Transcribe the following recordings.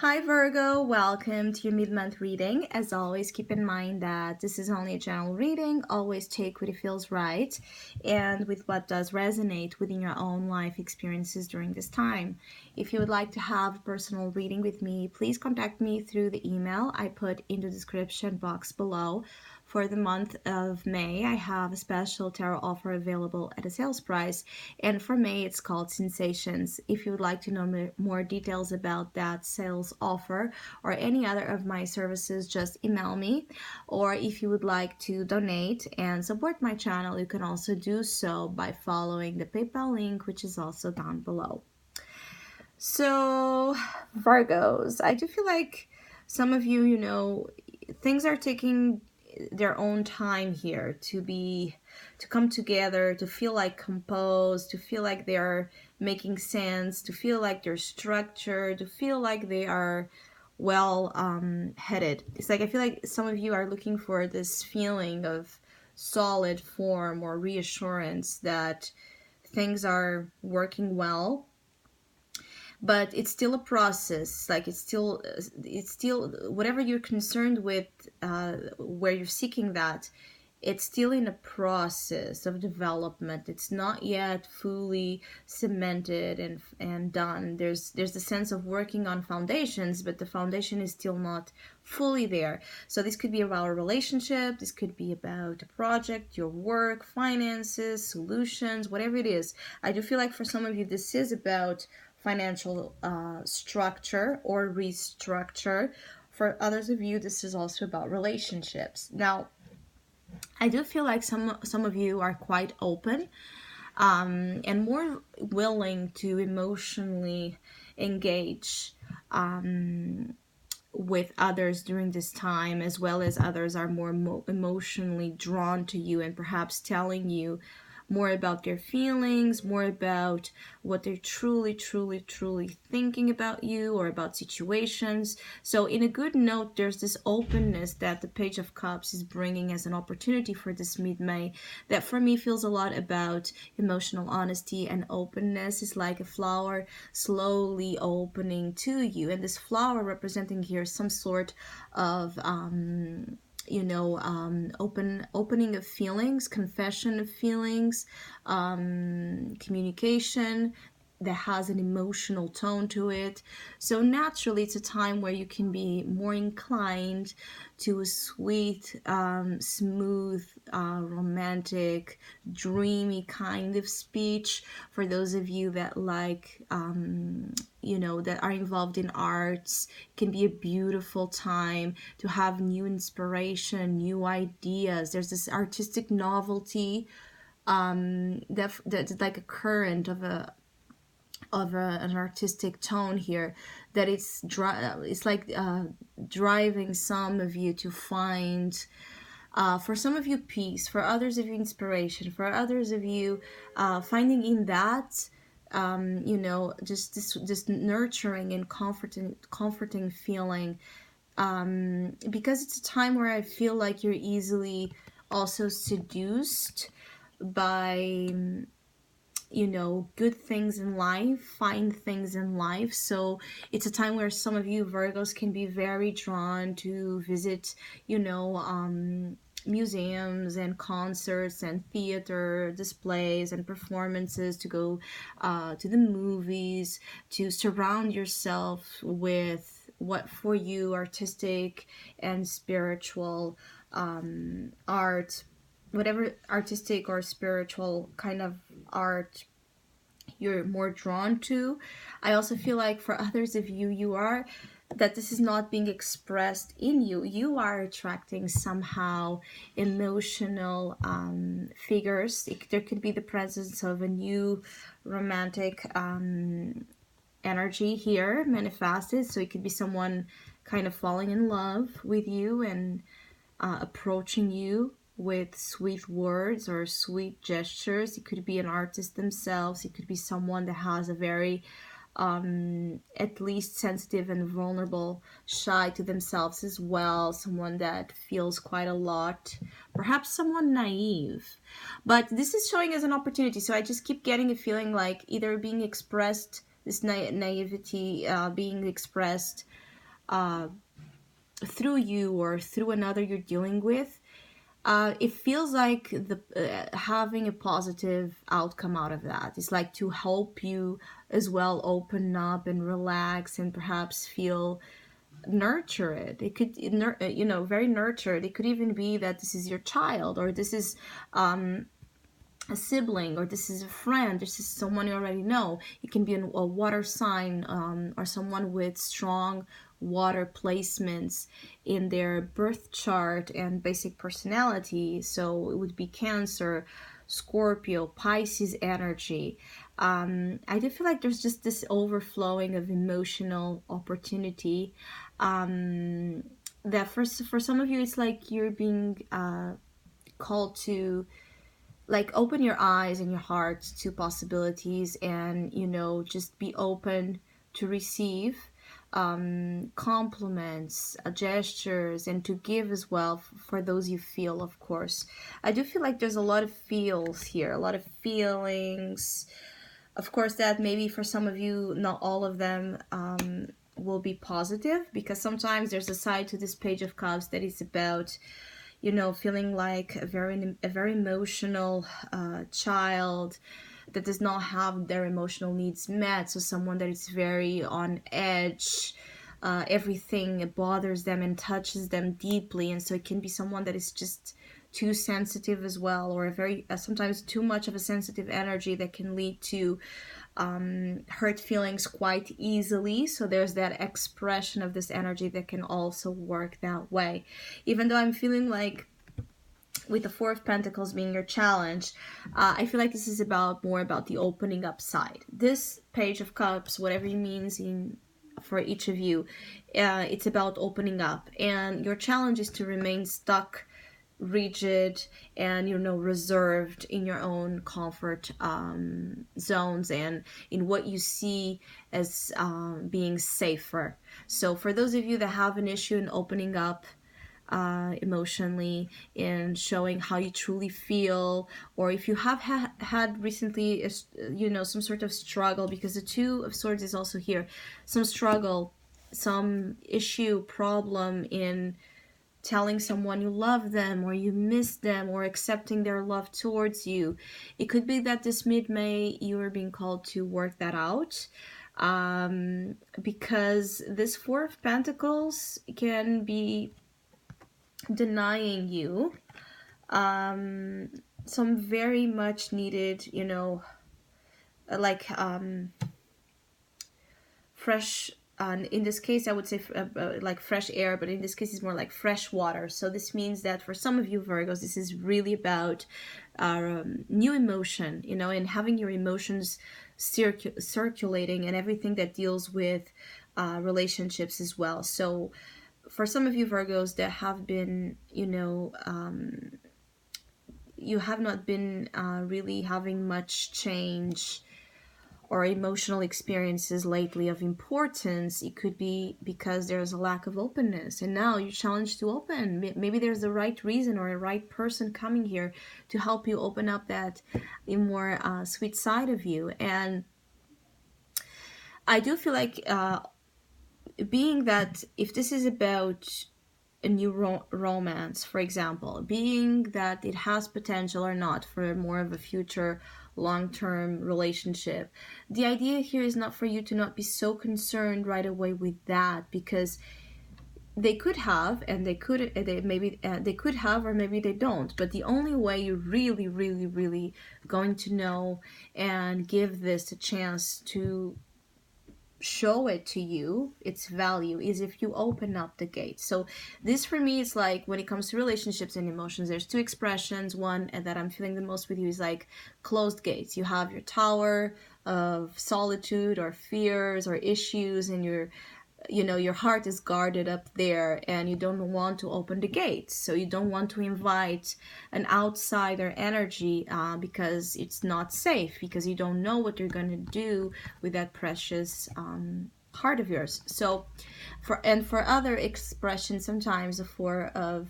Hi Virgo, welcome to your mid-month reading. As always, keep in mind that this is only a general reading. Always take what it feels right and with what does resonate within your own life experiences during this time. If you would like to have a personal reading with me, please contact me through the email I put in the description box below. For the month of May, I have a special tarot offer available at a sales price, and for May it's called Sensations. If you would like to know more details about that sales offer or any other of my services, just email me. Or if you would like to donate and support my channel, you can also do so by following the PayPal link, which is also down below. So, Virgos, I do feel like some of you, things are taking their own time here to come together, to feel like composed, to feel like they're making sense, to feel like they're structured, to feel like they are well headed. It's like I feel like some of you are looking for this feeling of solid form or reassurance that things are working well, but it's still a process. Like it's still whatever you're concerned with, where you're seeking that, it's still in a process of development. It's not yet fully cemented and done. There's the sense of working on foundations, but the foundation is still not fully there. So this could be about a relationship, this could be about a project, your work, finances, solutions, whatever it is. I do feel like for some of you this is about financial structure or restructure. For others of you, this is also about relationships. Now, I do feel like some of you are quite open, and more willing to emotionally engage with others during this time, as well as others are more emotionally drawn to you and perhaps telling you more about their feelings, more about what they're truly thinking about you or about situations. So in a good note, there's this openness that the Page of Cups is bringing as an opportunity for this mid-May that for me feels a lot about emotional honesty and openness. Is like a flower slowly opening to you, and this flower representing here some sort of opening of feelings, confession of feelings, communication that has an emotional tone to it. So naturally, it's a time where you can be more inclined to a sweet, smooth, romantic, dreamy kind of speech. For those of you that like, that are involved in arts, it can be a beautiful time to have new inspiration, new ideas. There's this artistic novelty, that's like a current of an artistic tone here, that it's like driving some of you to find, for some of you, peace, for others of you, inspiration, for others of you, finding in that, just this nurturing and comforting feeling, because it's a time where I feel like you're easily also seduced by, good things in life, fine things in life. So it's a time where some of you Virgos can be very drawn to visit, museums and concerts and theater displays and performances, to go to the movies, to surround yourself with what for you artistic and spiritual, art, whatever artistic or spiritual kind of art you're more drawn to. I also feel like for others of you, that this is not being expressed in you. You are attracting somehow emotional figures. There could be the presence of a new romantic energy here manifested. So it could be someone kind of falling in love with you and approaching you with sweet words or sweet gestures. It could be an artist themselves. It could be someone that has a very, at least sensitive and vulnerable, shy to themselves as well. Someone that feels quite a lot. Perhaps someone naive. But this is showing as an opportunity. So I just keep getting a feeling like either being expressed, this naivety being expressed through you or through another you're dealing with, it feels like the having a positive outcome out of that. It's like to help you as well open up and relax and perhaps feel nurtured. It could, very nurtured. It could even be that this is your child, or this is a sibling, or this is a friend, this is someone you already know. It can be a water sign, or someone with strong water placements in their birth chart and basic personality. So it would be Cancer, Scorpio, Pisces energy. I do feel like there's just this overflowing of emotional opportunity, that for some of you it's like you're being called to like open your eyes and your heart to possibilities, and just be open to receive compliments, gestures, and to give as well, for those you feel, of course. I do feel like there's a lot of feels here, a lot of feelings. Of course, that maybe for some of you, not all of them will be positive, because sometimes there's a side to this Page of Cups that is about feeling like a very emotional child that does not have their emotional needs met. So someone that is very on edge, everything bothers them and touches them deeply, and so it can be someone that is just too sensitive as well, or a very sometimes too much of a sensitive energy that can lead to hurt feelings quite easily. So there's that expression of this energy that can also work that way. Even though I'm feeling like, with the Four of Pentacles being your challenge, I feel like this is more about the opening up side. This Page of Cups, whatever it means for each of you, it's about opening up, and your challenge is to remain stuck, rigid, and reserved in your own comfort zones, and in what you see as being safer. So for those of you that have an issue in opening up emotionally, in showing how you truly feel, or if you have had recently some sort of struggle, because the Two of Swords is also here, some struggle, some issue, problem in telling someone you love them or you miss them, or accepting their love towards you. It could be that this mid-May you are being called to work that out, because this Four of Pentacles can be denying you some very much needed, like fresh, in this case I would say like fresh air, but in this case it's more like fresh water. So this means that for some of you Virgos, this is really about new emotion, and having your emotions circulating, and everything that deals with relationships as well. So for some of you Virgos that have been, you have not been really having much change or emotional experiences lately of importance, it could be because there's a lack of openness, and now you're challenged to open. Maybe there's the right reason or a right person coming here to help you open up that more sweet side of you. And I do feel like being that if this is about a new romance, for example, being that it has potential or not for more of a future long-term relationship, the idea here is not for you to not be so concerned right away with that, because they could have, and they could have, or maybe they don't. But the only way you're really, really, really going to know and give this a chance to show it to you, its value, is if you open up the gate. So this for me is like, when it comes to relationships and emotions, there's two expressions. One, and that I'm feeling the most with you, is like closed gates. You have your tower of solitude or fears or issues, and your heart is guarded up there, and you don't want to open the gates. So you don't want to invite an outsider energy, because it's not safe, because you don't know what you're going to do with that precious heart of yours. So for other expressions, sometimes the Four of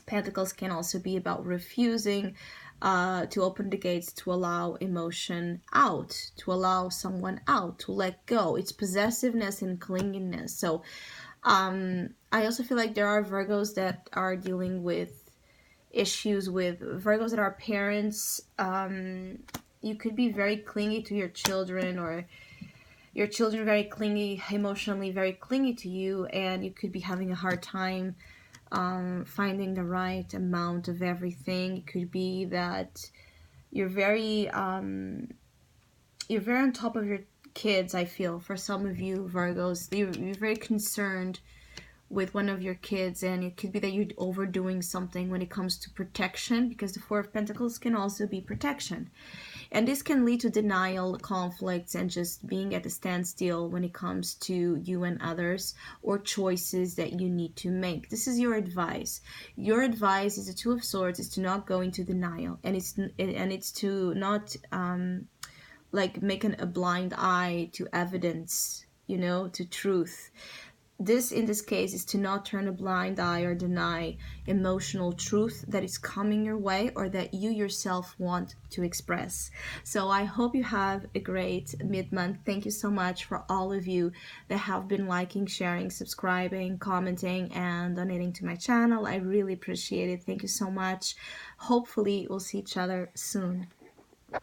Pentacles can also be about refusing to open the gates to allow emotion out, to allow someone out, to let go. It's possessiveness and clinginess. So I also feel like there are Virgos that are dealing with issues with Virgos that are parents. You could be very clingy to your children, or your children very clingy, emotionally very clingy to you, and you could be having a hard time finding the right amount of everything. It could be that you're very you're very on top of your kids. I feel for some of you Virgos, you're very concerned with one of your kids, and it could be that you're overdoing something when it comes to protection, because the Four of Pentacles can also be protection, and this can lead to denial, conflicts, and just being at a standstill when it comes to you and others, or choices that you need to make. This is your advice. Your advice is the Two of Swords, is to not go into denial, and it's to not like make a blind eye to evidence, to truth. This, in this case, is to not turn a blind eye or deny emotional truth that is coming your way, or that you yourself want to express. So I hope you have a great mid-month. Thank you so much for all of you that have been liking, sharing, subscribing, commenting, and donating to my channel. I really appreciate it. Thank you so much. Hopefully we'll see each other soon.